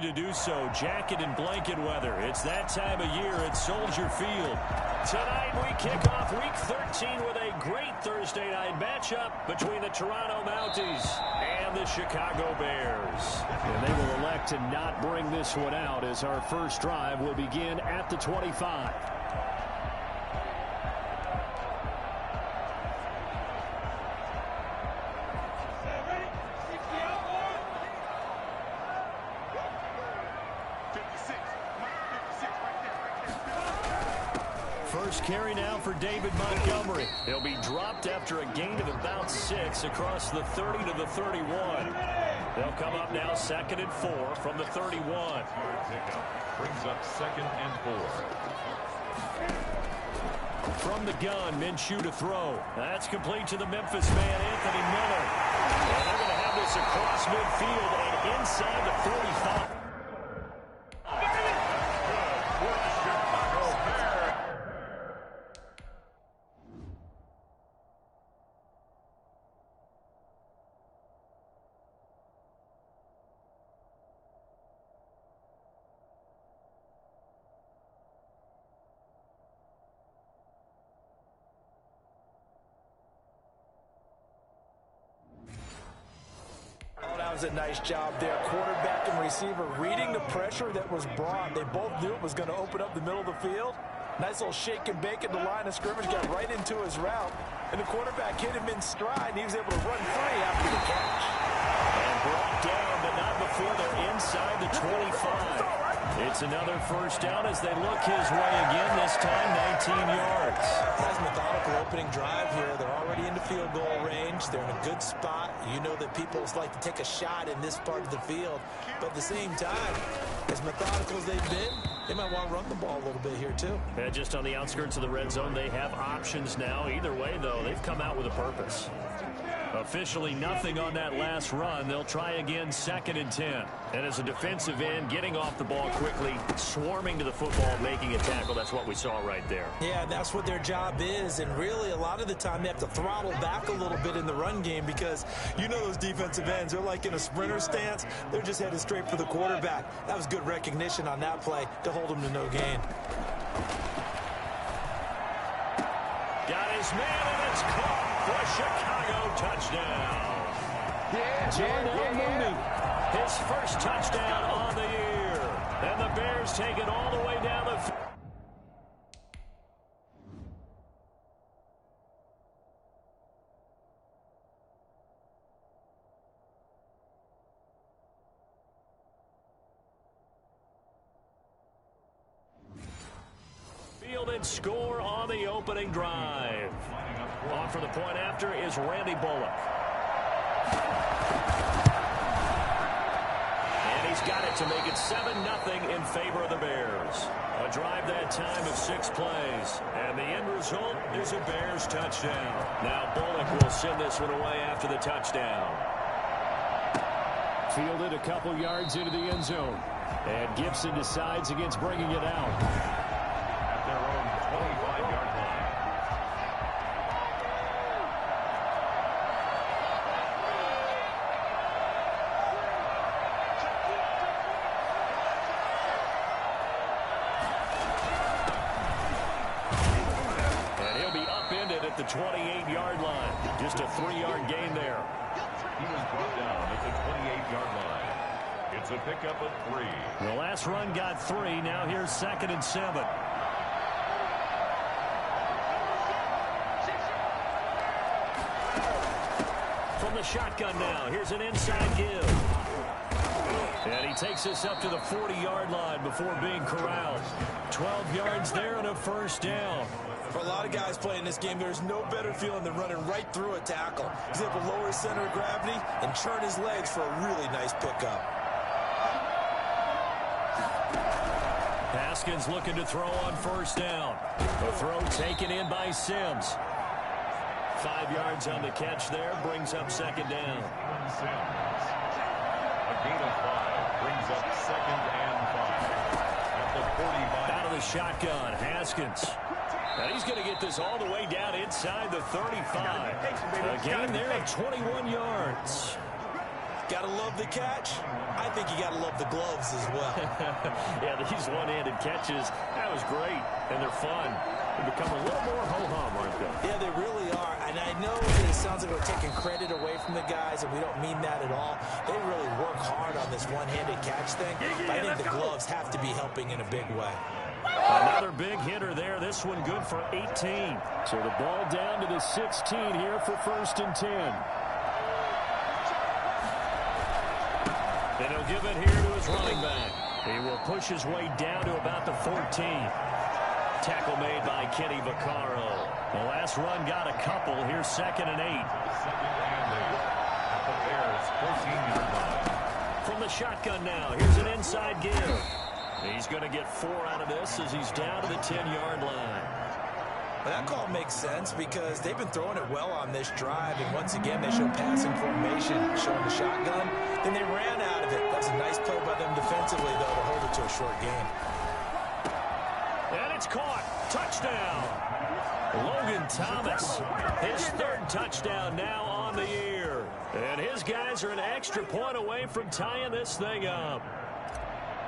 To do so, jacket and blanket weather. It's that time of year at Soldier Field. Tonight we kick off Week 13 with a great Thursday night matchup between the Toronto Mounties and the Chicago Bears. And they will elect to not bring this one out as our first drive will begin at the 25. First carry now for David Montgomery. He'll be dropped after a gain of about 6 across the 30 to the 31. They'll come up now 2nd and 4 from the 31. Pickup brings up 2nd and 4. From the gun, Minshew to throw. That's complete to the Memphis man, Anthony Miller. And they're going to have this across midfield and inside the 45. A nice job there. Quarterback and receiver reading the pressure that was brought. They both knew it was going to open up the middle of the field. Nice little shake and bake at the line of scrimmage. Got right into his route. And the quarterback hit him in stride. He was able to run free after the catch. And brought down, but not before they're inside the 25. It's another first down as they look his way again, this time 19 yards. Nice methodical opening drive here. They're already into field goal range. They're in a good spot. You know that people like to take a shot in this part of the field. But at the same time, as methodical as they've been, they might want to run the ball a little bit here too. And just on the outskirts of the red zone, they have options now. Either way, though, they've come out with a purpose. Officially nothing on that last run. They'll try again 2nd and 10. And as a defensive end, getting off the ball quickly, swarming to the football, making a tackle. That's what we saw right there. Yeah, that's what their job is. And really, a lot of the time, they have to throttle back a little bit in the run game because you know those defensive ends, they're like in a sprinter stance. They're just headed straight for the quarterback. That was good recognition on that play to hold them to no gain. Got his man, and it's caught for Chicago touchdown. Darnell Mooney, his first touchdown on the year. And the Bears take it all the way down the field. And score on the opening drive. On for the point after is Randy Bullock. And he's got it to make it 7-0 in favor of the Bears. A drive that time of 6 plays. And the end result is a Bears touchdown. Now Bullock will send this one away after the touchdown. Fielded a couple yards into the end zone. And Gibson decides against bringing it out. Their own 25-yard line. And he'll be upended at the 28-yard line. Just a 3-yard gain there. He was brought down at the 28-yard line. It's a pickup of 3. The last run got 3. Now here's 2nd and 7. From the shotgun now, here's an inside give. And he takes us up to the 40-yard line before being corralled. 12 yards there and a first down. For a lot of guys playing this game, there's no better feeling than running right through a tackle. He's able to lower his center of gravity and churn his legs for a really nice pickup. Haskins looking to throw on first down. The throw taken in by Sims. 5 yards on the catch there, brings up 2nd down. Sims. A gain of 5 brings up 2nd and 5. At the 45. Out of the shotgun, Haskins. And he's going to get this all the way down inside the 35. A gain there of 21 yards. Gotta love the catch. I think you gotta love the gloves as well. Yeah, these one-handed catches, that was great, and they're fun. They become a little more ho-hum, aren't they? Yeah, they really are. And I know that it sounds like we're taking credit away from the guys, and we don't mean that at all. They really work hard on this one-handed catch thing. But I think the gloves have to be helping in a big way. Another big hitter there. This one good for 18. So the ball down to the 16 here for 1st and 10. And he'll give it here to his running back. He will push his way down to about the 14. Tackle made by Kenny Vaccaro. The last run got a couple. Here's 2nd and 8. 2nd and 8 at the Bears' 14-yard line. From the shotgun now, here's an inside give. He's going to get 4 out of this as he's down to the 10-yard line. Well, that call makes sense because they've been throwing it well on this drive, and once again they show passing formation, showing the shotgun. Then they ran out of it. That was a nice play by them defensively, though, to hold it to a short game. And it's caught. Touchdown. Logan Thomas, his 3rd touchdown now on the year. And his guys are an extra point away from tying this thing up.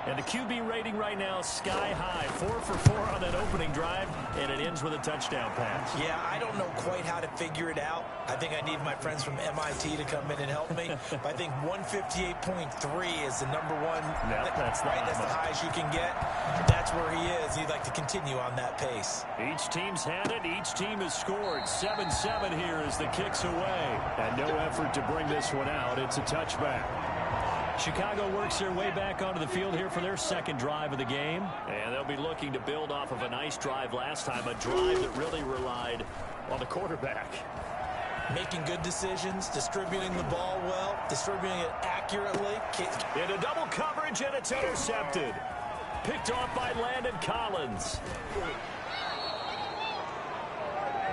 And the QB rating right now is sky high. 4 for 4 on that opening drive, and it ends with a touchdown pass. Yeah, I don't know quite how to figure it out. I think I need my friends from MIT to come in and help me. But I think 158.3 is the number one. No, that's right. That's the highest you can get. That's where he is. He'd like to continue on that pace. Each team's had it. Each team has scored. 7-7 here as the kick's away. And no effort to bring this one out. It's a touchback. Chicago works their way back onto the field here for their 2nd drive of the game. And they'll be looking to build off of a nice drive last time, a drive that really relied on the quarterback. Making good decisions, distributing the ball well, distributing it accurately. Into double coverage, and it's intercepted. Picked off by Landon Collins.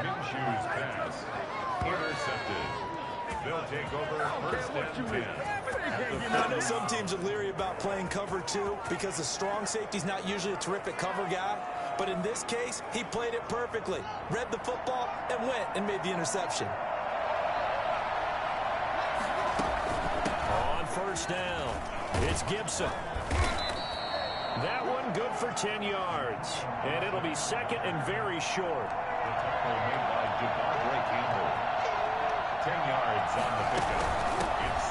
Minshew's pass intercepted. They'll take over 1st and 10. I know some teams are leery about playing cover 2 because the strong safety's not usually a terrific cover guy. But in this case, he played it perfectly. Read the football and went and made the interception. On 1st down, it's Gibson. That one good for 10 yards. And it'll be 2nd and very short. The tackle made by Javonte Campbell. 10 yards on the pickup.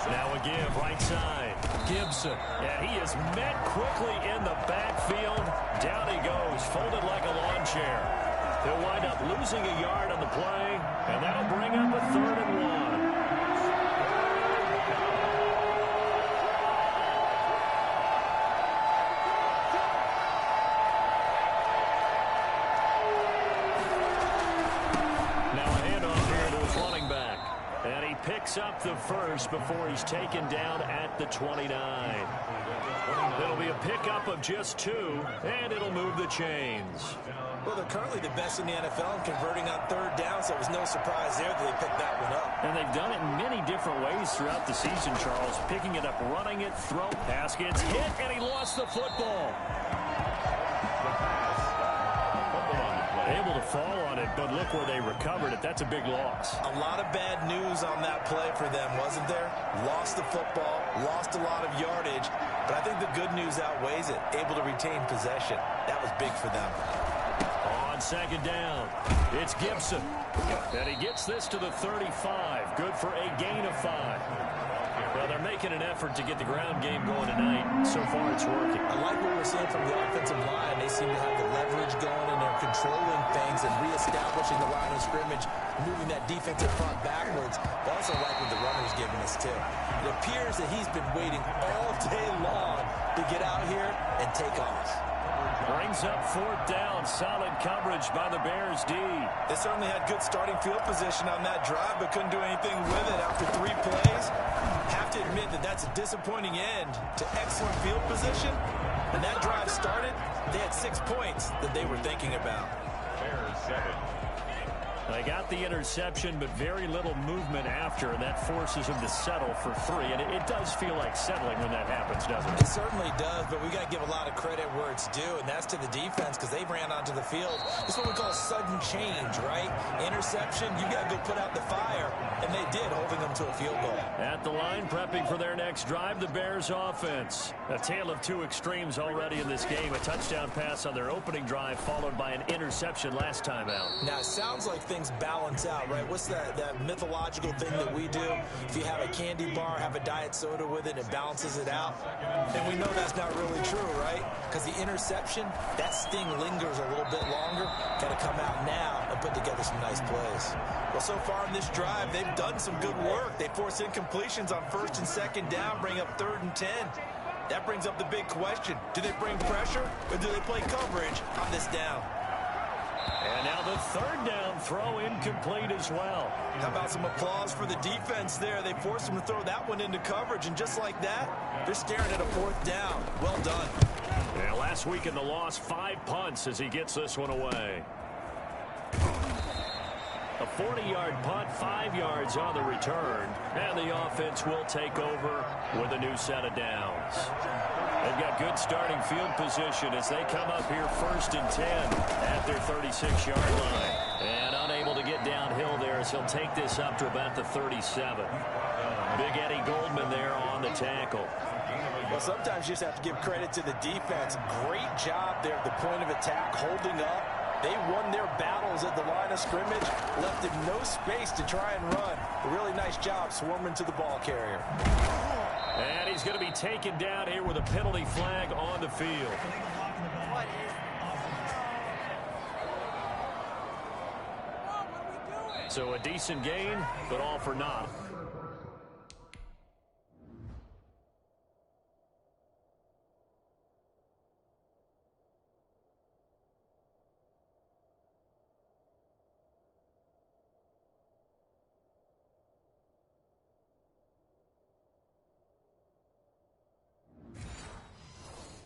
Now a give, right side. Gibson. And he is met quickly in the backfield. Down he goes, folded like a lawn chair. He'll wind up losing a yard on the play, and that'll bring up a 3rd and 1. Picks up the 1st before he's taken down at the 29. It'll be a pickup of just 2, and it'll move the chains. Well, they're currently the best in the NFL in converting on 3rd down, so it was no surprise there that they picked that one up. And they've done it in many different ways throughout the season, Charles. Picking it up, running it, throw, pass gets hit, and he lost the football. Able to fall on it, but look where they recovered it. That's a big loss. A lot of bad news on that play for them, wasn't there? Lost the football, lost a lot of yardage, but I think the good news outweighs it. Able to retain possession. That was big for them. On 2nd down, it's Gibson. And he gets this to the 35. Good for a gain of 5. Well, they're making an effort to get the ground game going tonight. So far, it's working. I like what we're seeing from the offensive line. They seem to have the leverage going, and they're controlling things and reestablishing the line of scrimmage, moving that defensive front backwards. But also like what the runner's giving us, too. It appears that he's been waiting all day long to get out here and take off. Brings up 4th down. Solid coverage by the Bears D. They certainly had good starting field position on that drive, but couldn't do anything with it after 3 plays. Have to admit that that's a disappointing end to excellent field position. And that drive started, they had 6 points that they were thinking about. Bears 7. They got the interception, but very little movement after, and that forces them to settle for 3. And it does feel like settling when that happens, doesn't it? It certainly does, but we got to give a lot of credit where it's due, and that's to the defense because they ran onto the field. It's what we call sudden change, right? Interception, you got to go put out the fire, and they did, holding them to a field goal. At the line, prepping for their next drive, the Bears offense. A tale of two extremes already in this game. A touchdown pass on their opening drive, followed by an interception last time out. Now, it sounds like things balance out, right? What's that mythological thing that we do? If you have a candy bar, have a diet soda with it, it balances it out. And we know that's not really true, right? Because the interception, that sting lingers a little bit longer. Got to come out now and put together some nice plays. Well, so far in this drive, they've done some good work. They force incompletions on 1st and 2nd down, bring up 3rd and 10. That brings up the big question. Do they bring pressure or do they play coverage on this down? And now the 3rd down throw incomplete as well. How about some applause for the defense there? They forced him to throw that one into coverage, and just like that, they're staring at a 4th down. Well done. Yeah, last week in the loss, 5 punts as he gets this one away. A 40-yard punt, 5 yards on the return, and the offense will take over with a new set of downs. They've got good starting field position as they come up here 1st and 10 at their 36-yard line. And unable to get downhill there as he'll take this up to about the 37. Big Eddie Goldman there on the tackle. Well, sometimes you just have to give credit to the defense. Great job there at the point of attack, holding up. They won their battles at the line of scrimmage, left him no space to try and run. A really nice job swarming to the ball carrier. And he's going to be taken down here with a penalty flag on the field. So a decent gain, but all for naught.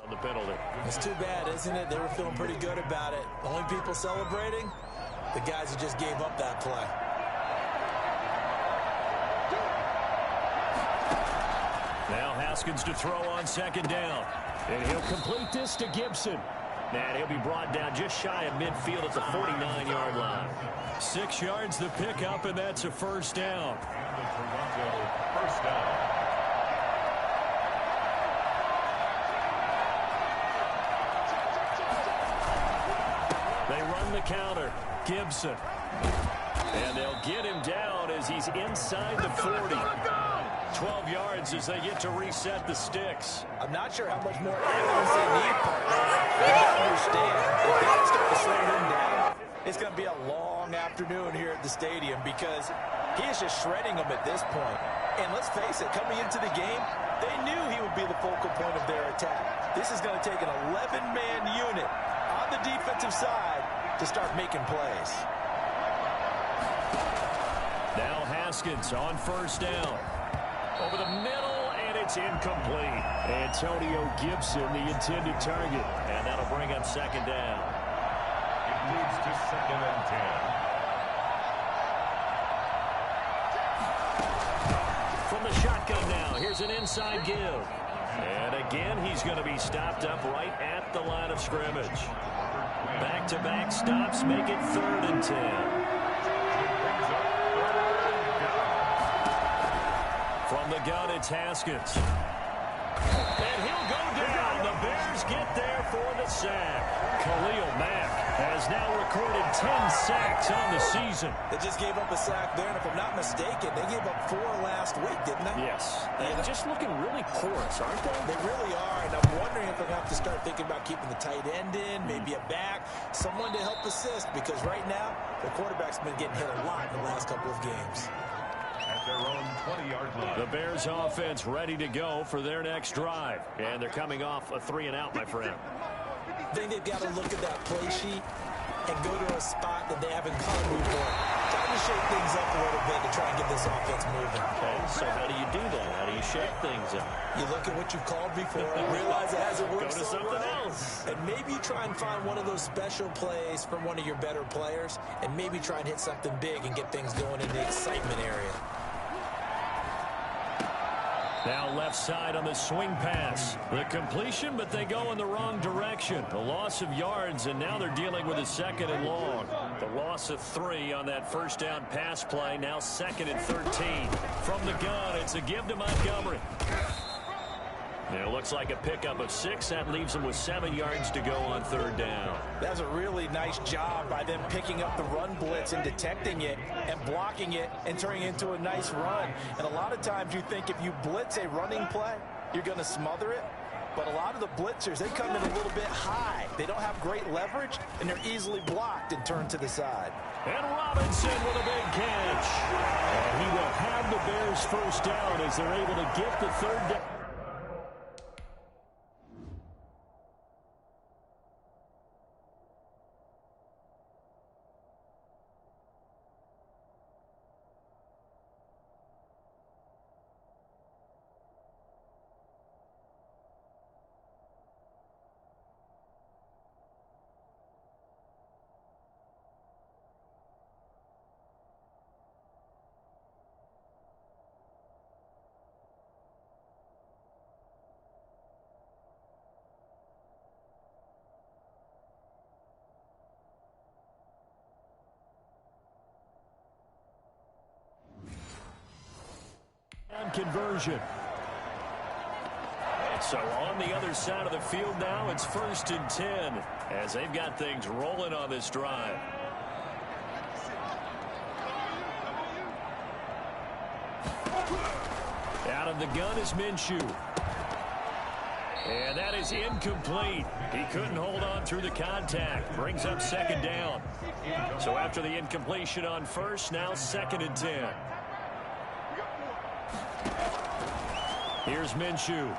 The penalty. It's too bad, isn't it? They were feeling pretty good about it. Only people celebrating, the guys who just gave up that play. Now Haskins to throw on 2nd down. And he'll complete this to Gibson. And he'll be brought down just shy of midfield at the 49-yard line. 6 yards the pickup, and that's a 1st down. First down. They run the counter. Gibson. And they'll get him down as he's inside the 40. 12 yards as they get to reset the sticks. I'm not sure how much more evidence they need, partner. I understand. If they can start to slow him down, it's going to be a long afternoon here at the stadium because he is just shredding them at this point. And let's face it, coming into the game, they knew he would be the focal point of their attack. This is going to take an 11-man unit on the defensive side to start making plays. Now Haskins on 1st down. Over the middle, and it's incomplete. Antonio Gibson, the intended target. And that'll bring up 2nd down. It moves to 2nd and 10. From the shotgun now, here's an inside give. And again, he's going to be stopped up right at the line of scrimmage. Back-to-back stops make it 3rd and 10. From the gun, it's Haskins. And he'll go down. The Bears get there for the sack. Khalil Mack has now recorded 10 sacks on the season. They just gave up a sack there, and if I'm not mistaken, they gave up 4 last week, didn't they? Yes. They're just looking really porous, aren't they? They really are, and I'm wondering if they're going to have to start thinking about keeping the tight end in, maybe a back, someone to help assist, because right now, the quarterback's been getting hit a lot in the last couple of games. At their own 20-yard line. The Bears offense ready to go for their next drive. And they're coming off a 3-and-out, my friend. I think they've got to look at that play sheet and go to a spot that they haven't covered before. Trying to shake things up a little bit to try and get this offense moving. Okay, so how do you do that? How do you shake things up? You look at what you've called before and realize it hasn't worked Go to so something well. And maybe you try and find one of those special plays from one of your better players, and maybe try and hit something big and get things going in the excitement area. Now left side on the swing pass. The completion, but they go in the wrong direction. A loss of yards, and now they're dealing with a 2nd and long. The loss of 3 on that first down pass play. Now 2nd and 13. From the gun, it's a give to Montgomery. And it looks like a pickup of 6. That leaves them with 7 yards to go on 3rd down. That's a really nice job by them picking up the run blitz and detecting it and blocking it and turning it into a nice run. And a lot of times you think if you blitz a running play, you're going to smother it. But a lot of the blitzers, they come in a little bit high. They don't have great leverage, and they're easily blocked and turned to the side. And Robinson with a big catch. And he will have the Bears first down as they're able to get the 3rd down. Conversion. And so on the other side of the field now, it's 1st and 10 as they've got things rolling on this drive. Out of the gun is Minshew. And that is incomplete. He couldn't hold on through the contact. Brings up 2nd down. So after the incompletion on 1st, now 2nd and 10. Here's Minshew.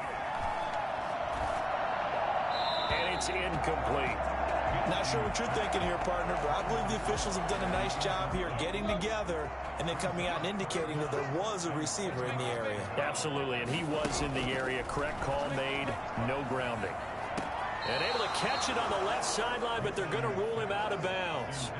And it's incomplete. Not sure what you're thinking here, partner, but I believe the officials have done a nice job here getting together and then coming out and indicating that there was a receiver in the area. Absolutely, and he was in the area. Correct call made, no grounding. And able to catch it on the left sideline, but they're going to rule him out of bounds.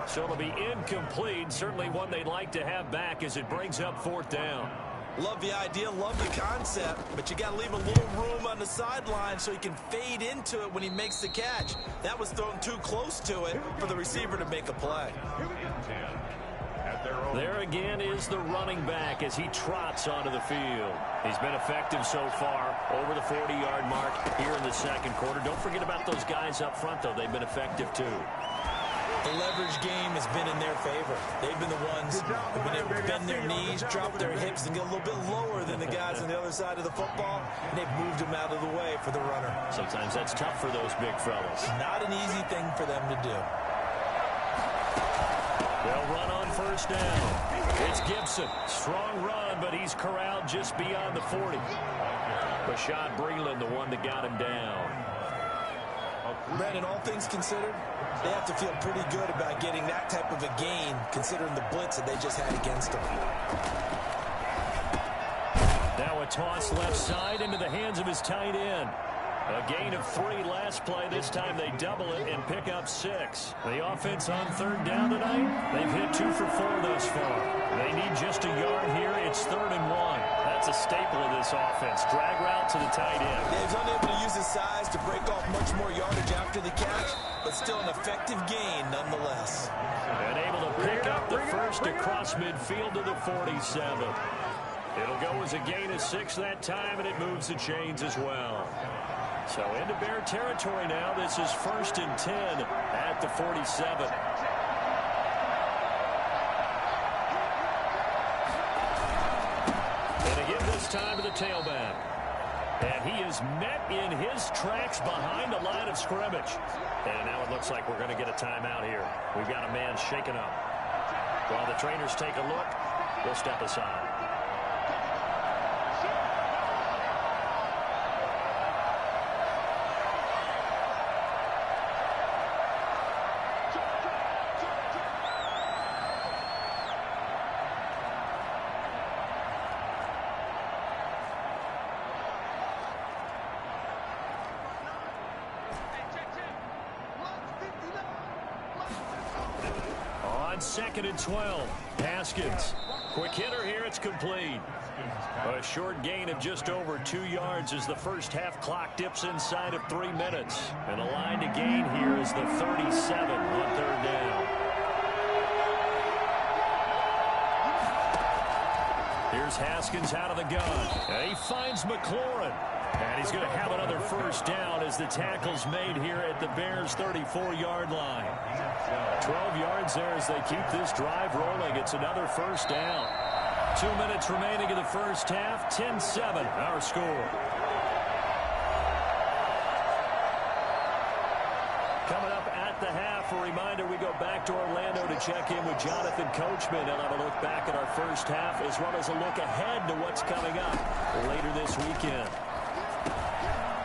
So it'll be incomplete, certainly one they'd like to have back as it brings up 4th down. Love the idea, love the concept, but you got to leave a little room on the sideline so he can fade into it when he makes the catch. That was thrown too close to it for the receiver to make a play. There again is the running back as he trots onto the field. He's been effective so far over the 40-yard mark here in the 2nd quarter. Don't forget about those guys up front, though. They've been effective, too. The leverage game has been in their favor. They've been the ones who've been able to bend their knees, drop their hips, and get a little bit lower than the guys on the other side of the football, and they've moved them out of the way for the runner. Sometimes that's tough for those big fellas. Not an easy thing for them to do. They'll run on 1st down. It's Gibson. Strong run, but he's corralled just beyond the 40. Rashad Breeland, the one that got him down. Brandon, all things considered, they have to feel pretty good about getting that type of a gain, considering the blitz that they just had against them. Now a toss left side into the hands of his tight end. A gain of 3 last play. This time they double it and pick up 6. The offense on 3rd down tonight, they've hit 2 for 4 thus far. They need just a yard here. It's 3rd and 1. That's a staple of this offense. Drag route to the tight end. Yeah, he's unable to use his size to break off much more yardage after the catch, but still an effective gain nonetheless. And able to pick up the first across midfield to the 47. It'll go as a gain of 6 that time, and it moves the chains as well. So into Bear territory now. This is 1st and 10 at the 47. And again this time to the tailback. And he is met in his tracks behind the line of scrimmage. And now it looks like we're going to get a timeout here. We've got a man shaken up. While the trainers take a look, we'll step aside. on 2nd and 12. Haskins. Quick hitter here. It's complete. A short gain of just over 2 yards as the first half clock dips inside of 3 minutes. And the line to gain here is the 37 on 3rd down. Here's Haskins out of the gun. And he finds McLaurin. And he's going to have another first down as the tackle's made here at the Bears' 34-yard line. 12 yards there as they keep this drive rolling. It's another first down. 2 minutes remaining in the first half. 10-7 our score. Coming up at the half, a reminder we go back to Orlando to check in with Jonathan Coachman and have a look back at our first half as well as a look ahead to what's coming up later this weekend.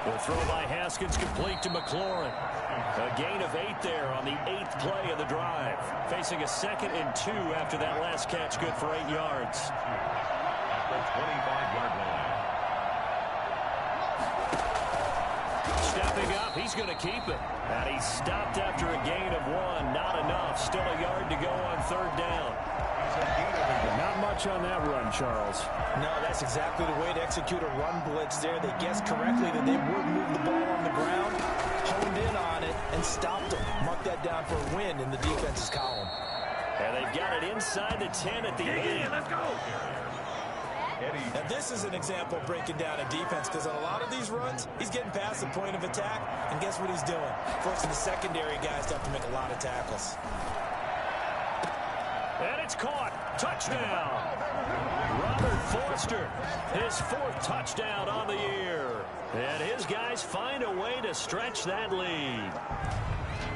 The throw by Haskins complete to McLaurin. A gain of 8 there on the 8th play of the drive. Facing a 2nd and 2 after that last catch, good for 8 yards. At the 25-yard line. Stepping up, he's going to keep it. And he stopped after a gain of 1. Not enough. Still a yard to go on 3rd down. Not much on that run, Charles. No, that's exactly the way to execute a run blitz there. They guessed correctly that they would move the ball on the ground, honed in on it, and stopped them. Mark that down for a win in the defense's column. And they've got it inside the 10 at the 8. Let's go. Now, this is an example of breaking down a defense because on a lot of these runs, he's getting past the point of attack, and guess what he's doing? Forcing the secondary guys to have to make a lot of tackles. And it's caught. Touchdown. Robert Forster, his 4th touchdown on the year. And his guys find a way to stretch that lead.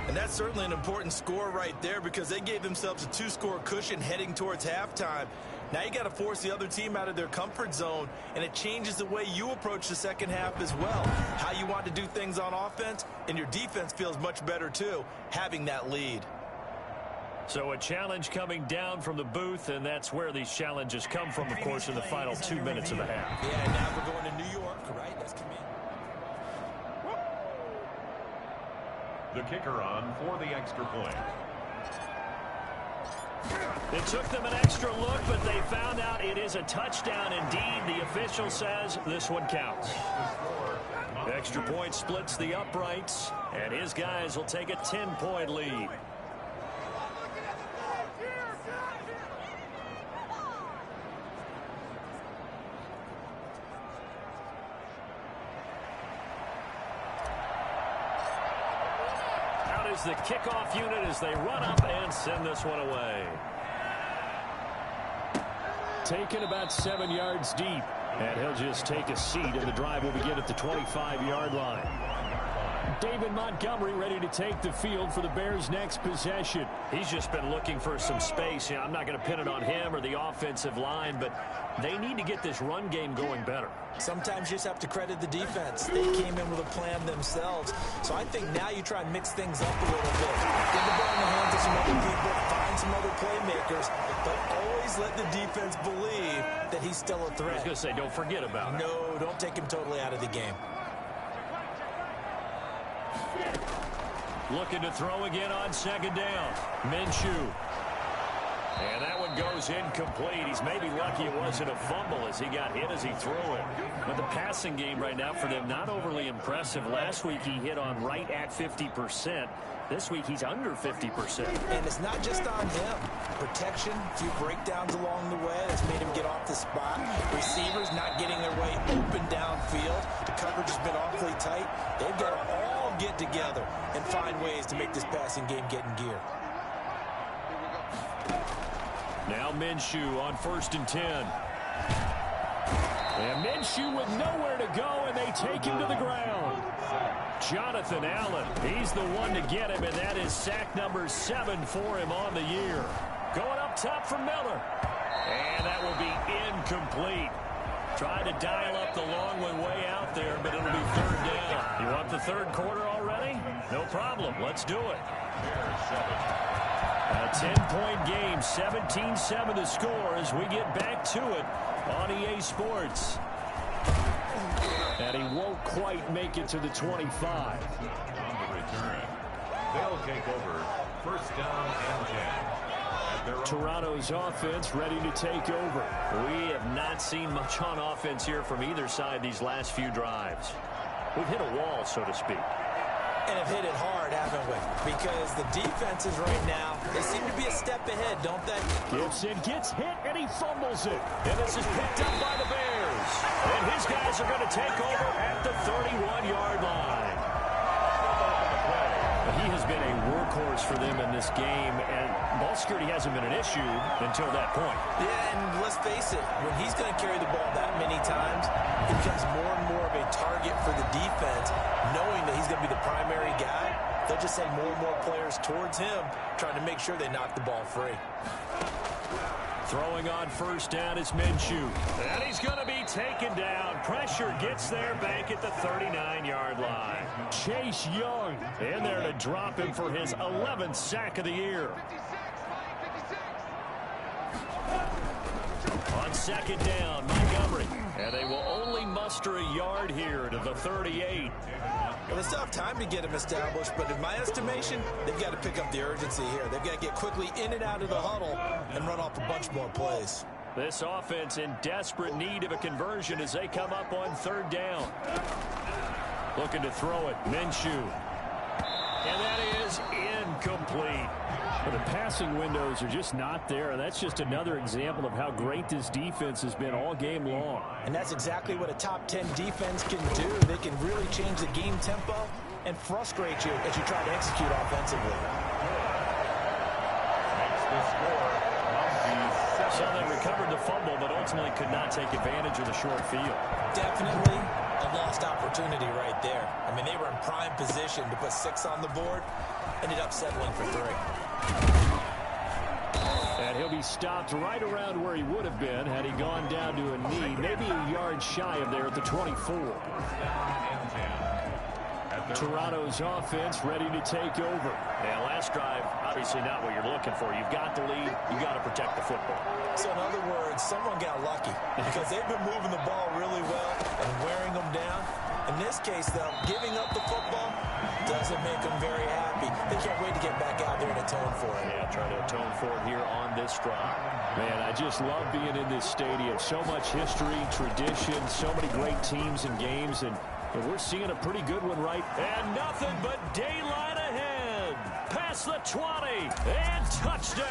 And that's certainly an important score right there because they gave themselves a 2-score cushion heading towards halftime. Now you got to force the other team out of their comfort zone, and it changes the way you approach the second half as well. How you want to do things on offense, and your defense feels much better too, having that lead. So a challenge coming down from the booth, and that's where these challenges come from, of course, in the final 2 minutes of the half. Yeah, now we're going to New York, right? That's coming. The kicker on for the extra point. It took them an extra look, but they found out it is a touchdown indeed. The official says this one counts. Extra point splits the uprights, and his guys will take a 10-point lead. The kickoff unit as they run up and send this one away. Taken about 7 yards deep, and he'll just take a seat, and the drive will begin at the 25-yard line. David Montgomery ready to take the field for the Bears' next possession. He's just been looking for some space. I'm not going to pin it on him or the offensive line, but they need to get this run game going better. Sometimes you just have to credit the defense. They came in with a plan themselves. So I think now you try and mix things up a little bit. Get the ball in the hands of some other people, find some other playmakers, but always let the defense believe that he's still a threat. I was going to say, don't forget about it. No, don't take him totally out of the game. Looking to throw again on 2nd down. Minshew. And that one goes incomplete. He's maybe lucky it wasn't a fumble as he got hit as he threw it. But the passing game right now for them, not overly impressive. Last week he hit on right at 50%. This week he's under 50%. And it's not just on him. Protection, a few breakdowns along the way. That's made him get off the spot. Receivers not getting their way open downfield. The coverage has been awfully tight. They've got to all get together and find ways to make this passing game get in gear. Now Minshew on 1st and 10. And Minshew with nowhere to go, and they take him to the ground. Jonathan Allen, he's the one to get him, and that is sack number 7 for him on the year. Going up top for Miller. And that will be incomplete. Trying to dial up the long one way out there, but it'll be 3rd down. You want the 3rd quarter already? No problem. Let's do it. A 10-point game, 17-7 the score as we get back to it on EA Sports. And he won't quite make it to the 25. On the return, they'll take over 1st down and 10. Toronto's offense ready to take over. We have not seen much on offense here from either side these last few drives. We've hit a wall, so to speak. And have hit it hard, haven't we? Because the defenses right now, they seem to be a step ahead, don't they? Gibson gets hit, and he fumbles it. And this is picked up by the Bears. And his guys are going to take over at the 31-yard line. He has been a workhorse for them in this game, and ball security hasn't been an issue until that point. Yeah, and let's face it, when he's going to carry the ball that many times, he becomes more and more of a target for the defense, knowing that he's going to be the primary guy. They'll just send more and more players towards him, trying to make sure they knock the ball free. Throwing on first down is Minshew. And he's going to be taken down. Pressure gets there back at the 39-yard line. Chase Young in there to drop him for his 11th sack of the year. On second down, Montgomery. And they will only muster a yard here to the 38. Well, they still have time to get him established, but in my estimation, they've got to pick up the urgency here. They've got to get quickly in and out of the huddle and run off a bunch more plays. This offense in desperate need of a conversion as they come up on third down. Looking to throw it, Minshew. And that is incomplete. Well, the passing windows are just not there, and that's just another example of how great this defense has been all game long. And that's exactly what a top 10 defense can do. They can really change the game tempo and frustrate you as you try to execute offensively. Makes the score. So they recovered the fumble, but ultimately could not take advantage of the short field. Definitely a lost opportunity right there. I mean, they were in prime position to put 6 on the board. Ended up settling for 3. And he'll be stopped right around where he would have been had he gone down to a knee, maybe a yard shy of there at the 24. Toronto's offense ready to take over. Yeah, last drive, obviously not what you're looking for. You've got the lead. You've got to protect the football. So in other words, someone got lucky because they've been moving the ball really well and wearing them down. In this case, though, giving up the football doesn't make them very happy. They can't wait to get back out there and atone for it. Yeah, try to atone for it here on this drive. Man, I just love being in this stadium. So much history, tradition, so many great teams and games, and we're seeing a pretty good one, right? And nothing but daylight ahead. Past the 20 and touchdown.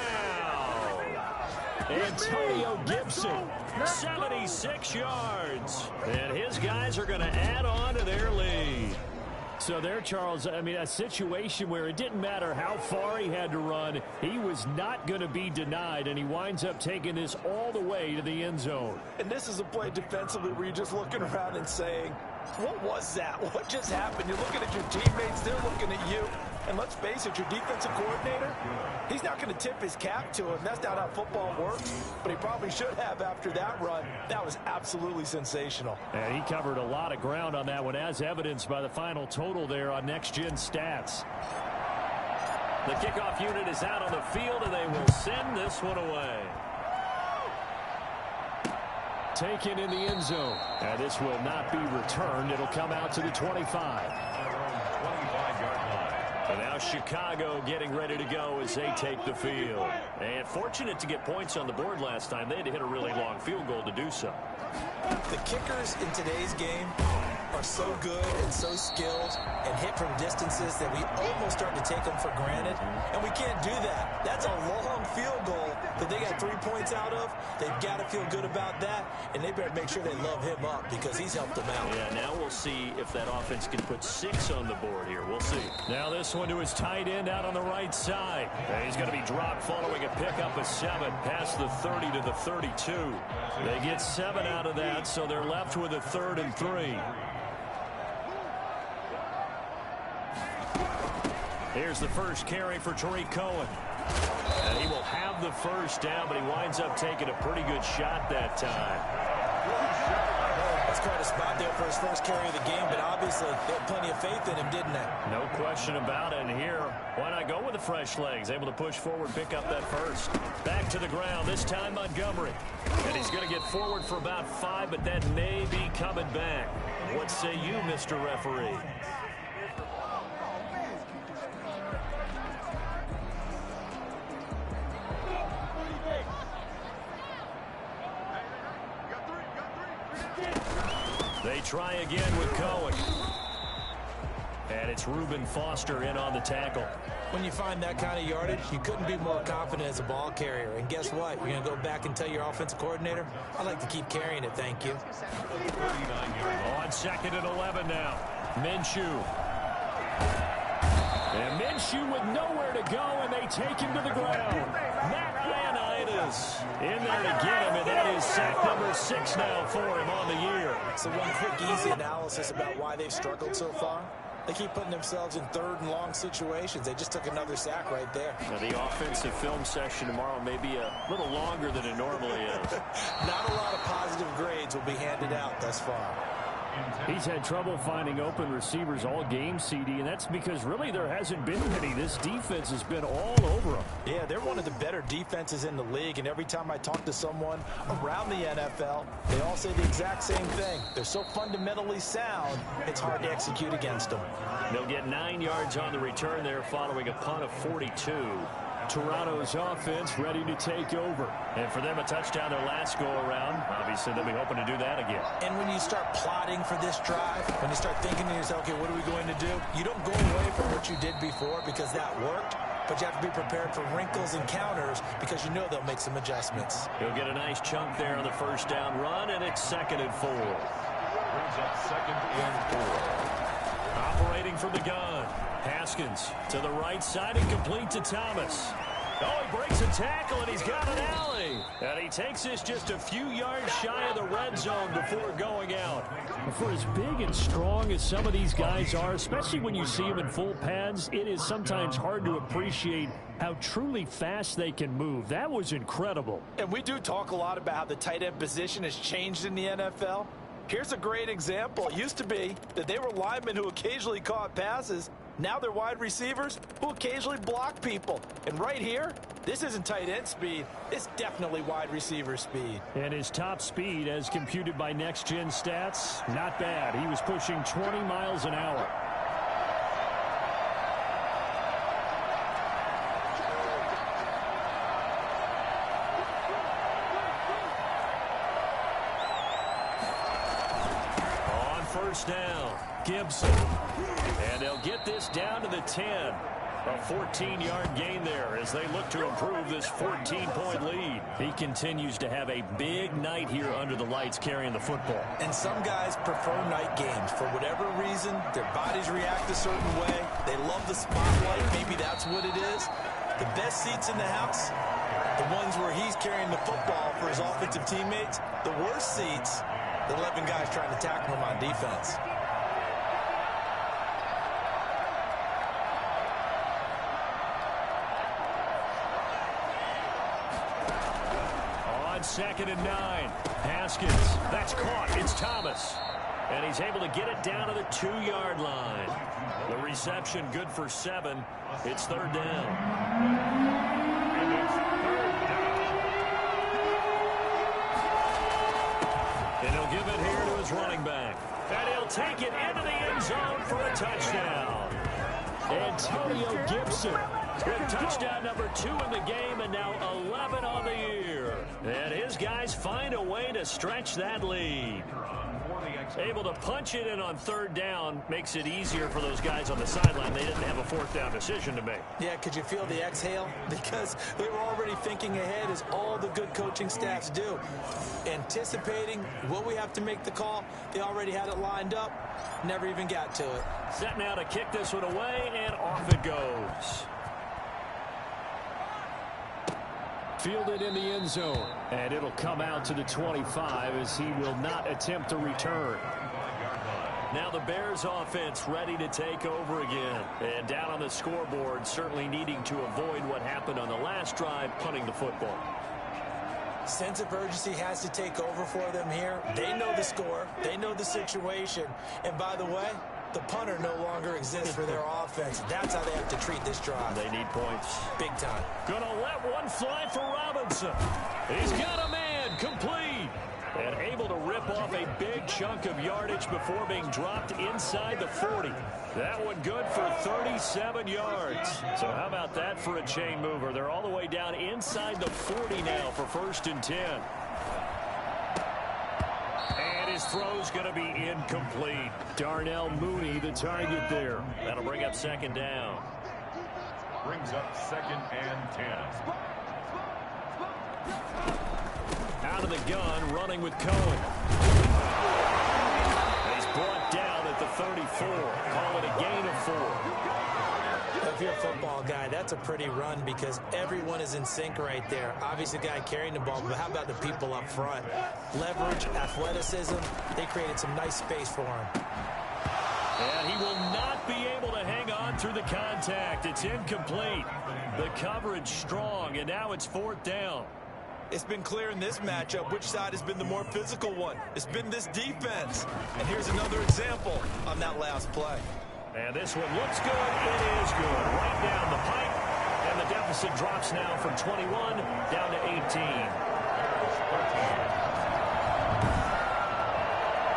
Antonio Gibson, 76 yards. And his guys are going to add on to their lead. So there, Charles, I mean, a situation where it didn't matter how far he had to run, he was not going to be denied, and he winds up taking this all the way to the end zone. And this is a play defensively where you're just looking around and saying, what was that? What just happened? You're looking at your teammates, they're looking at you. And let's face it, your defensive coordinator, he's not going to tip his cap to him. That's not how football works. But he probably should have after that run. That was absolutely sensational. And he covered a lot of ground on that one, as evidenced by the final total there on Next Gen Stats. The kickoff unit is out on the field, and they will send this one away. Taken in the end zone. And this will not be returned. It'll come out to the 25. 25-yard line. And now Chicago getting ready to go as they take the field. And fortunate to get points on the board last time. They had to hit a really long field goal to do so. The kickers in today's game are so good and so skilled and hit from distances that we almost start to take them for granted. And we can't do that. That's a long field goal that they got 3 points out of. They've got to feel good about that, and they better make sure they love him up because he's helped them out. Yeah, now we'll see if that offense can put 6 on the board here. We'll see. Now this one to his tight end out on the right side. And he's going to be dropped following a pickup of 7 past the 30 to the 32. They get 7 out of that, so they're left with a 3rd and 3. Here's the first carry for Tariq Cohen. And he will have the first down, but he winds up taking a pretty good shot that time. That's quite a spot there for his first carry of the game, but obviously they had plenty of faith in him, didn't they? No question about it. And here, why not go with the fresh legs? Able to push forward, pick up that first. Back to the ground, this time Montgomery. And he's going to get forward for about 5, but that may be coming back. What say you, Mr. Referee? try again with Cohen. And it's Reuben Foster in on the tackle. When you find that kind of yardage, you couldn't be more confident as a ball carrier. And guess what? You're going to go back and tell your offensive coordinator, I'd like to keep carrying it, thank you. On 2nd and 11 now. Minshew. And Minshew with nowhere to go, and they take him to the ground. Matt Ioannidis in there to get him, and that is sack number 6 now for him on the year. So one quick, easy analysis about why they've struggled so far. They keep putting themselves in 3rd and long situations. They just took another sack right there. Now the offensive film session tomorrow may be a little longer than it normally is. Not a lot of positive grades will be handed out thus far. He's had trouble finding open receivers all game, CD, and that's because really there hasn't been many. This defense has been all over them. Yeah, they're one of the better defenses in the league, and every time I talk to someone around the NFL, they all say the exact same thing. They're so fundamentally sound, it's hard to execute against them. They'll get 9 yards on the return there following a punt of 42. Toronto's offense ready to take over. And for them, a touchdown their last go-around. Obviously, they'll be hoping to do that again. And when you start plotting for this drive, when you start thinking to yourself, okay, what are we going to do? You don't go away from what you did before because that worked, but you have to be prepared for wrinkles and counters because you know they'll make some adjustments. He'll get a nice chunk there on the first down run, and it's 2nd and 4. Brings up 2nd and 4. Operating from the gun. Haskins to the right side and complete to Thomas. Oh, he breaks a tackle, and he's got an alley. And he takes this just a few yards shy of the red zone before going out. For as big and strong as some of these guys are, especially when you see them in full pads, it is sometimes hard to appreciate how truly fast they can move. That was incredible. And we do talk a lot about how the tight end position has changed in the NFL. Here's a great example. It used to be that they were linemen who occasionally caught passes. Now they're wide receivers who occasionally block people. And right here, this isn't tight end speed. It's definitely wide receiver speed. And his top speed, as computed by Next Gen Stats, not bad. He was pushing 20 miles an hour. On first down, Gibson. And they'll get this down to the 10. A 14-yard gain there as they look to improve this 14-point lead. He continues to have a big night here under the lights carrying the football. And some guys prefer night games. For whatever reason, their bodies react a certain way. They love the spotlight. Maybe that's what it is. The best seats in the house, the ones where he's carrying the football for his offensive teammates. The worst seats, the 11 guys trying to tackle him on defense. On 2nd and 9, Haskins. That's caught. It's Thomas. And he's able to get it down to the 2-yard line. The reception good for 7. It's 3rd down. And it's 3rd down. And he'll give it here to his running back. And he'll take it into the end zone for a touchdown. Antonio Gibson with touchdown number 2 in the game, and now 11 on the year. And his guys find a way to stretch that lead. Able to punch it in on 3rd down makes it easier for those guys on the sideline. They didn't have a 4th down decision to make. Yeah, could you feel the exhale? Because they were already thinking ahead, as all the good coaching staffs do. Anticipating, will we have to make the call? They already had it lined up. Never even got to it. Set now to kick this one away, and off it goes. Fielded in the end zone, and it'll come out to the 25 as he will not attempt to return. Now the Bears offense ready to take over again. And down on the scoreboard, certainly needing to avoid what happened on the last drive, punting the football. Sense of urgency has to take over for them here. They know the score. They know the situation. And by the way, the punter no longer exists for their offense. That's how they have to treat this drive. They need points. Big time. Gonna let one fly for Robinson. He's got a man, complete. And able to rip off a big chunk of yardage before being dropped inside the 40. That one good for 37 yards. So how about that for a chain mover? They're all the way down inside the 40 now for 1st and 10. And his his throw's going to be incomplete. Darnell Mooney, the target there. That'll bring up second down. Brings up second and 10. Out of the gun, running with Cohen. He's brought down at the 34. Call it a gain of 4. If you're a football guy, that's a pretty run because everyone is in sync right there. Obviously, the guy carrying the ball, but how about the people up front? Leverage, athleticism, they created some nice space for him. And he will not be able to hang on through the contact. It's incomplete. The coverage strong, and now it's 4th down. It's been clear in this matchup which side has been the more physical one. It's been this defense. And here's another example on that last play. And this one looks good. It is good. Right down the pipe. And the deficit drops now from 21 down to 18.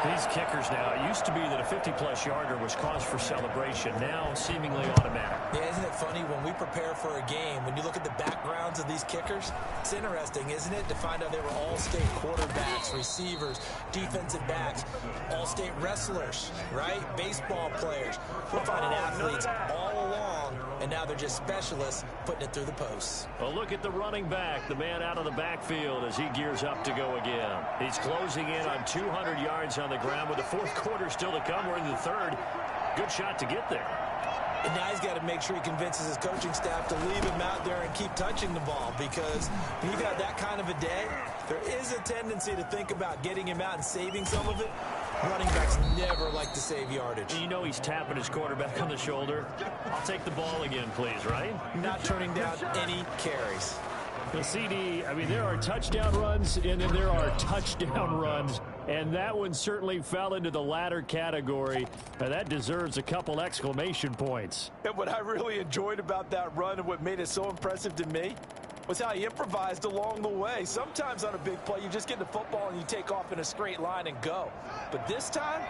These kickers now, it used to be that a 50-plus yarder was cause for celebration. Now seemingly automatic. Yeah, isn't it funny when we prepare for a game, when you look at the backgrounds of these kickers, it's interesting, isn't it, to find out they were all-state quarterbacks, receivers, defensive backs, all-state wrestlers, right? Baseball players. We're finding athletes all along, and now they're just specialists putting it through the posts. Well, look at the running back, the man out of the backfield as he gears up to go again. He's closing in on 200 yards on the ground with the 4th quarter still to come. We're in the 3rd. Good shot to get there. And now he's got to make sure he convinces his coaching staff to leave him out there and keep touching the ball, because when you've got that kind of a day, there is a tendency to think about getting him out and saving some of it. Running backs never like to save yardage. You know he's tapping his quarterback on the shoulder. I'll take the ball again, please, right? Not turning down any carries. The CD, I mean, there are touchdown runs, and then there are touchdown runs. And that one certainly fell into the latter category. And that deserves a couple exclamation points. And what I really enjoyed about that run and what made it so impressive to me was how he improvised along the way. Sometimes on a big play, you just get the football and you take off in a straight line and go. But this time,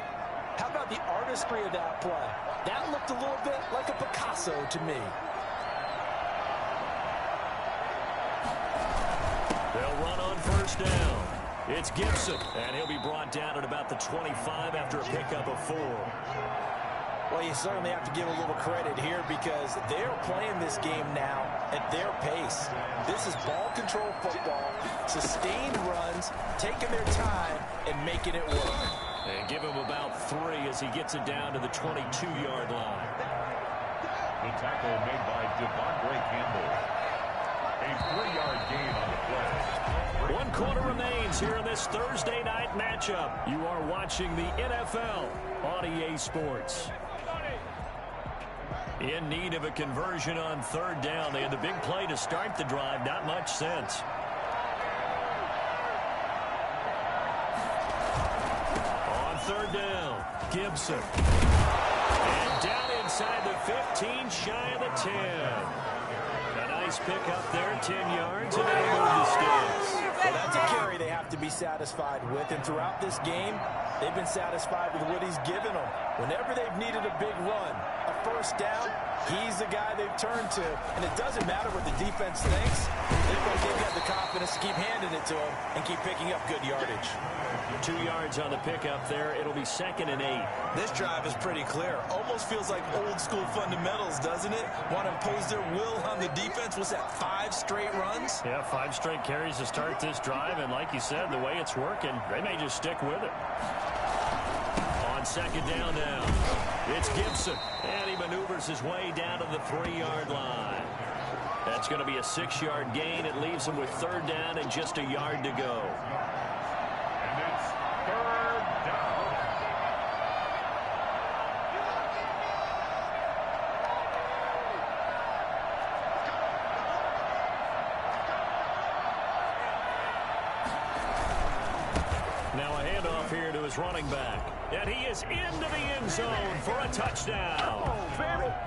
how about the artistry of that play? That looked a little bit like a Picasso to me. They'll run on 1st down. It's Gibson, and he'll be brought down at about the 25 after a pickup of 4. Well, you certainly have to give a little credit here because they're playing this game now at their pace. This is ball control football, sustained runs, taking their time, and making it work. And give him about 3 as he gets it down to the 22-yard line. The tackle made by Devondre Campbell. A 3-yard gain on the play. 1 quarter remains here in this Thursday night matchup. You are watching the NFL on EA Sports. In need of a conversion on 3rd down. They had the big play to start the drive. Not much sense. On 3rd down, Gibson. And down inside the 15, shy of the 10. A nice pick up there, 10 yards, and they move the sticks. Well, that's a carry they have to be satisfied with, and throughout this game, they've been satisfied with what he's given them. Whenever they've needed a big run, a 1st down, he's the guy they've turned to, and it doesn't matter what the defense thinks. They've got the confidence to keep handing it to him and keep picking up good yardage. 2 yards on the pickup there. It'll be 2nd and 8. This drive is pretty clear. Almost feels like old school fundamentals, doesn't it? Want to impose their will on the defense. What's that, 5 straight runs? Yeah, 5 straight carries to start this drive, and like you said, the way it's working, they may just stick with it. On 2nd down now, it's Gibson, and he maneuvers his way down to the 3-yard line. That's going to be a 6-yard gain. It leaves him with 3rd down and just a yard to go. And it's 3rd down. Now a handoff here to his running back. And he is into the end zone for a touchdown.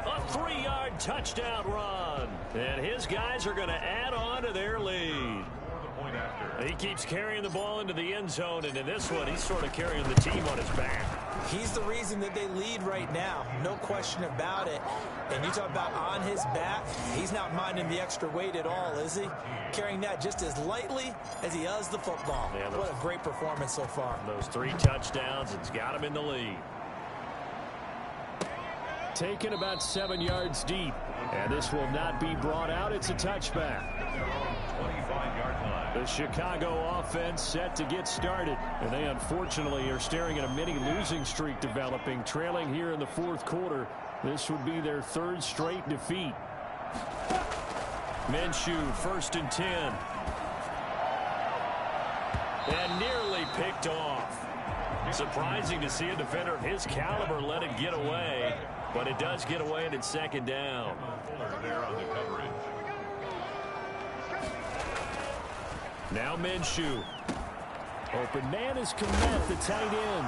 A 3-yard touchdown run. And his guys are going to add on to their lead. The point after roster. He keeps carrying the ball into the end zone, and in this one, he's sort of carrying the team on his back. He's the reason that they lead right now. No question about it. And you talk about on his back, he's not minding the extra weight at all, is he? Carrying that just as lightly as he does the football. Yeah, what a great performance so far. Those 3 touchdowns, it's got him in the lead. Taken about 7 yards deep. And this will not be brought out. It's a touchback. 25-yard line. The Chicago offense set to get started. And they unfortunately are staring at a mini losing streak developing, trailing here in the 4th quarter. This would be their 3rd straight defeat. Minshew, 1st and 10. And nearly picked off. Surprising to see a defender of his caliber let it get away. But it does get away, and it's 2nd down. There on the coverage. Now Minshew. Open man is Komet, the tight end.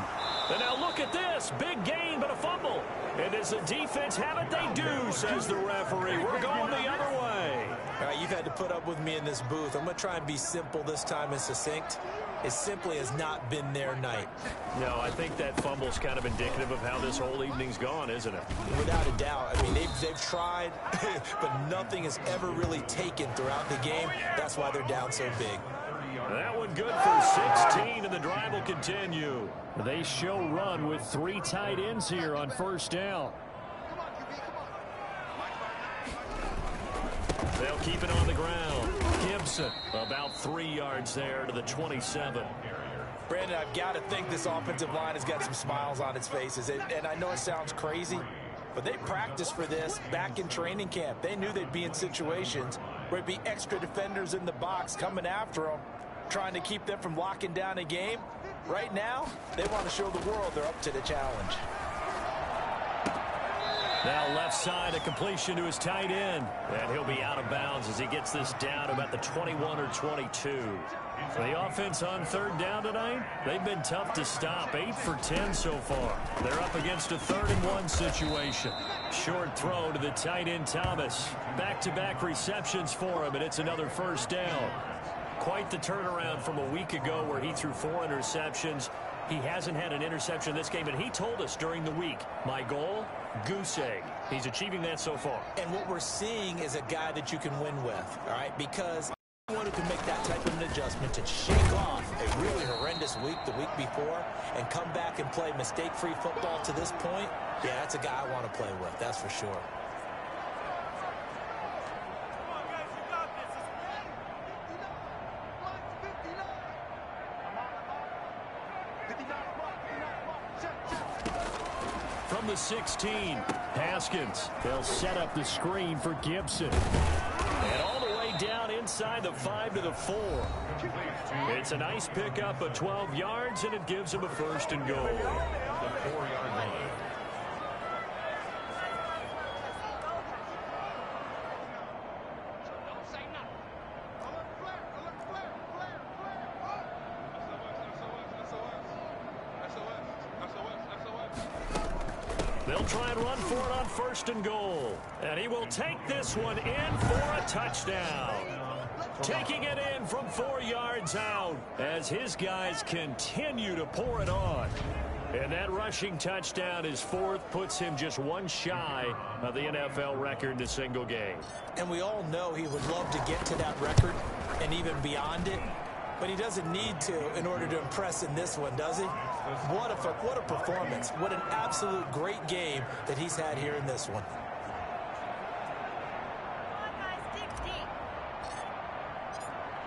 And now look at this. Big gain, but a fumble. And does the defense have it? They do, says the referee. We're going the other way. All right, you've had to put up with me in this booth. I'm going to try and be simple this time and succinct. It simply has not been their night. No, I think that fumble's kind of indicative of how this whole evening's gone, isn't it? Without a doubt. I mean, they've tried, but nothing has ever really taken throughout the game. That's why they're down so big. That one good for 16, and the drive will continue. They show run with 3 tight ends here on 1st down. They'll keep it on the ground. Gibson about 3 yards there to the 27. Brandon, I've got to think this offensive line has got some smiles on its faces. And I know it sounds crazy, but they practiced for this back in training camp. They knew they'd be in situations where it'd be extra defenders in the box coming after them, trying to keep them from locking down a game. Right now, they want to show the world they're up to the challenge. Now left side, a completion to his tight end. And he'll be out of bounds as he gets this down to about the 21 or 22. The offense on 3rd down tonight, they've been tough to stop. 8 for 10 so far. They're up against a 3rd and 1 situation. Short throw to the tight end Thomas. Back-to-back receptions for him, and it's another 1st down. Quite the turnaround from a week ago where he threw 4 interceptions. He hasn't had an interception this game, and he told us during the week, my goal, goose egg. He's achieving that so far. And what we're seeing is a guy that you can win with, all right? Because anyone who can make that type of an adjustment to shake off a really horrendous week the week before and come back and play mistake-free football to this point, yeah, that's a guy I want to play with, that's for sure. From the 16, Haskins. They'll set up the screen for Gibson. And all the way down inside the 5 to the 4. It's a nice pickup of 12 yards, and it gives him a 1st and goal. The 4-yard line. They'll try and run for it on 1st and goal. And he will take this one in for a touchdown. Taking it in from 4 yards out as his guys continue to pour it on. And that rushing touchdown, his 4th, puts him just 1 shy of the NFL record in a single game. And we all know he would love to get to that record and even beyond it. But he doesn't need to in order to impress in this one, does he? What a performance. What an absolute great game that he's had here in this one.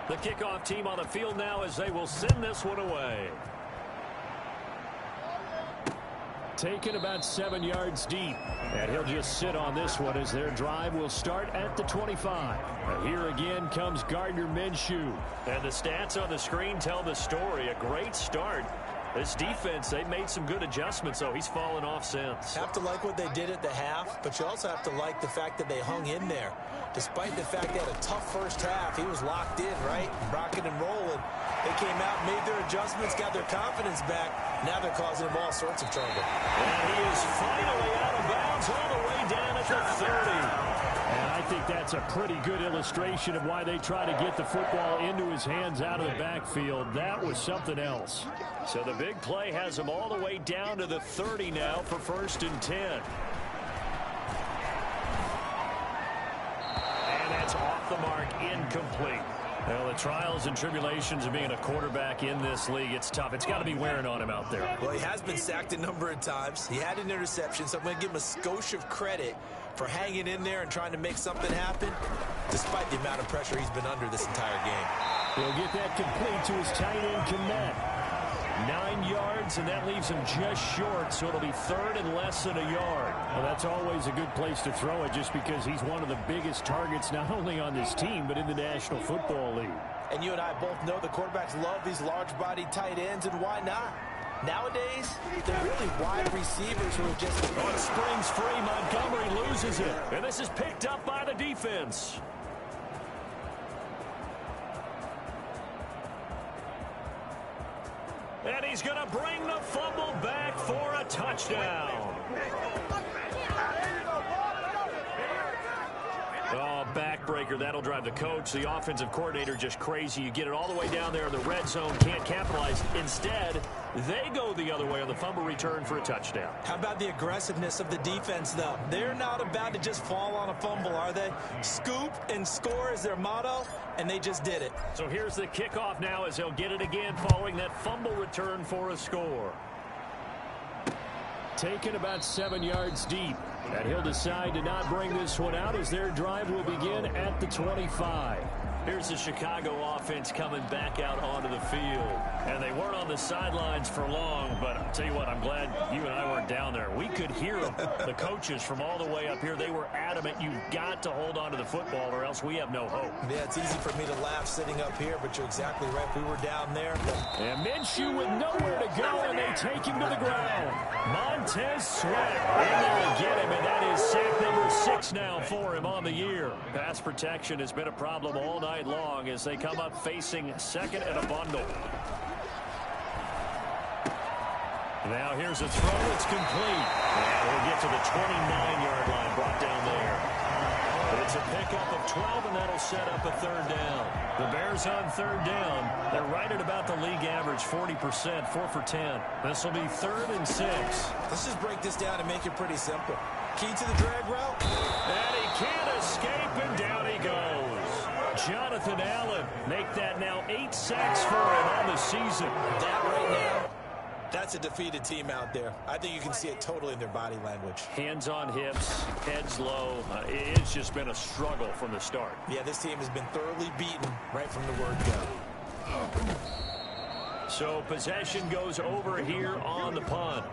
The kickoff team on the field now as they will send this one away. Taken about 7 yards deep. And he'll just sit on this one as their drive will start at the 25. Here again comes Gardner Minshew. And the stats on the screen tell the story. A great start. This defense, they made some good adjustments, so he's fallen off since. Have to like what they did at the half, but you also have to like the fact that they hung in there. Despite the fact they had a tough first half, he was locked in, right? Rocking and rolling. They came out, made their adjustments, got their confidence back. Now they're causing him all sorts of trouble. And he is finally out of bounds all the way down at the 30. And I think think that's a pretty good illustration of why they try to get the football into his hands out of the backfield. That was something else. So the big play has him all the way down to the 30 now for 1st and 10. And that's off the mark, incomplete. Well, the trials and tribulations of being a quarterback in this league, it's tough. It's got to be wearing on him out there. Well, he has been sacked a number of times. He had an interception, so I'm going to give him a skosh of credit for hanging in there and trying to make something happen, despite the amount of pressure he's been under this entire game. He'll get that complete to his tight end, Komet. 9 yards, and that leaves him just short, so it'll be 3rd and less than a yard. Well, that's always a good place to throw it just because he's one of the biggest targets not only on this team but in the National Football League. And you and I both know the quarterbacks love these large-bodied tight ends, and why not? Nowadays, they're really wide receivers who are just... Oh, it springs free. Montgomery loses it, and this is picked up by the defense. And he's going to bring the fumble back for a touchdown. Oh, backbreaker. That'll drive the coach, the offensive coordinator, just crazy. You get it all the way down there in the red zone, can't capitalize. Instead, they go the other way on the fumble return for a touchdown. How about the aggressiveness of the defense, though? They're not about to just fall on a fumble, are they? Scoop and score is their motto, and they just did it. So here's the kickoff now as they'll get it again following that fumble return for a score. Taken about 7 yards deep. And he'll decide to not bring this one out as their drive will begin at the 25. Here's the Chicago offense coming back out onto the field. And they weren't on the sidelines for long, but I'll tell you what, I'm glad you and I weren't down there. We could hear them. The coaches from all the way up here, they were adamant, you've got to hold on to the football or else we have no hope. Yeah, it's easy for me to laugh sitting up here, but you're exactly right. We were down there. And Minshew with nowhere to go, and they take him to the ground. Montez Sweat in there to get him, and that is sack number 6 now for him on the year. Pass protection has been a problem all night long as they come up facing 2nd and a bundle. Now here's a throw. It's complete. And we'll get to the 29-yard line, brought down there. But it's a pickup of 12, and that'll set up a 3rd down. The Bears on 3rd down. They're right at about the league average, 40%, 4 for 10. This will be 3rd and 6. Let's just break this down and make it pretty simple. Key to the drag route. And he can't escape, and down he goes. Jonathan Allen make that now 8 sacks for him on the season. That right now, that's a defeated team out there. I think you can see it totally in their body language. Hands on hips, heads low. It's just been a struggle from the start. Yeah, this team has been thoroughly beaten right from the word go. So possession goes over here on the punt.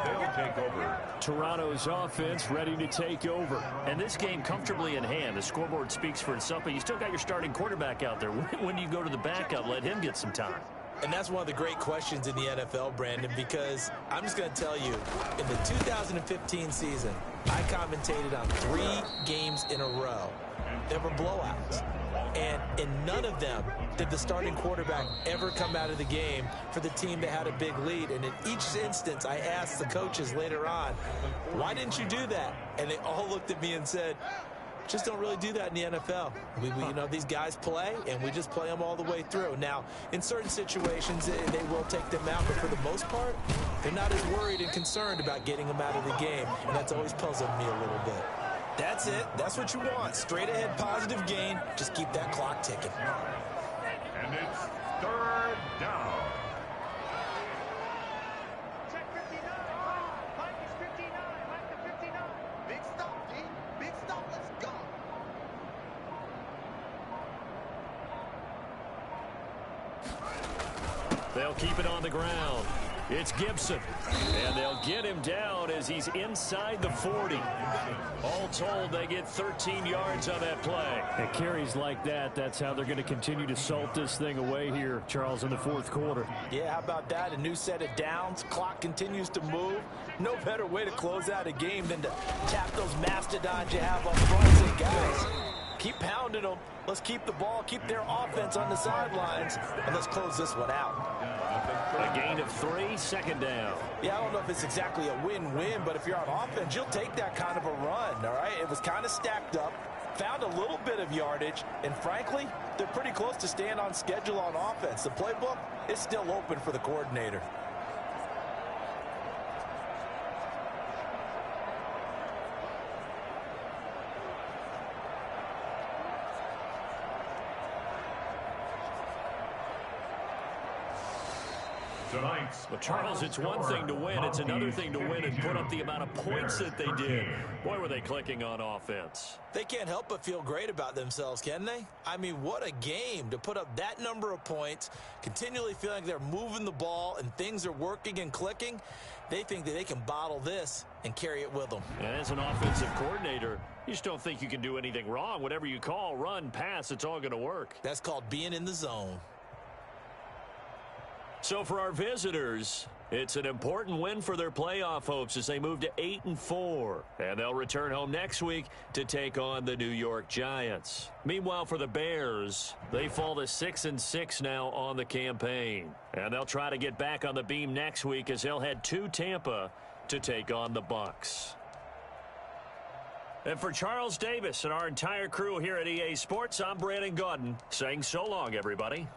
They'll take over. Toronto's offense ready to take over. And this game comfortably in hand. The scoreboard speaks for itself, but you still got your starting quarterback out there. When do you go to the backup? Let him get some time. And that's one of the great questions in the NFL, Brandon, because I'm just going to tell you, in the 2015 season, I commentated on 3 games in a row. There were blowouts. And in none of them did the starting quarterback ever come out of the game for the team that had a big lead. And in each instance, I asked the coaches later on, why didn't you do that? And they all looked at me and said, just don't really do that in the NFL. You know, these guys play, and we just play them all the way through. Now, in certain situations, they will take them out, but for the most part, they're not as worried and concerned about getting them out of the game, and that's always puzzled me a little bit. That's it. That's what you want. Straight ahead, positive gain. Just keep that clock ticking. And it's 3rd down. Check 59. Mike is 59. Mike to 59. Big stop, D. Big stop. Let's go. They'll keep it on the ground. It's Gibson, and they'll get him down as he's inside the 40. All told, they get 13 yards on that play. And carries like that, that's how they're going to continue to salt this thing away here, Charles, in the 4th quarter. Yeah, how about that? A new set of downs. Clock continues to move. No better way to close out a game than to tap those mastodons you have up front and say, guys, keep pounding them. Let's keep the ball, keep their offense on the sidelines, and let's close this one out. A gain of 3, 2nd down. Yeah, I don't know if it's exactly a win-win, but if you're on offense, you'll take that kind of a run, all right? it was kind of stacked up, found a little bit of yardage, and frankly, they're pretty close to staying on schedule on offense. The playbook is still open for the coordinator. Well, Charles, it's one thing to win. It's another thing to win and put up the amount of points that they did. Boy, were they clicking on offense. They can't help but feel great about themselves, can they? I mean, what a game to put up that number of points, continually feeling like they're moving the ball and things are working and clicking. They think that they can bottle this and carry it with them. And as an offensive coordinator, you just don't think you can do anything wrong. Whatever you call, run, pass, it's all going to work. That's called being in the zone. So for our visitors, it's an important win for their playoff hopes as they move to 8-4. And they'll return home next week to take on the New York Giants. Meanwhile, for the Bears, they fall to 6-6 now on the campaign. And they'll try to get back on the beam next week as they'll head to Tampa to take on the Bucs. And for Charles Davis and our entire crew here at EA Sports, I'm Brandon Gaudin saying so long, everybody.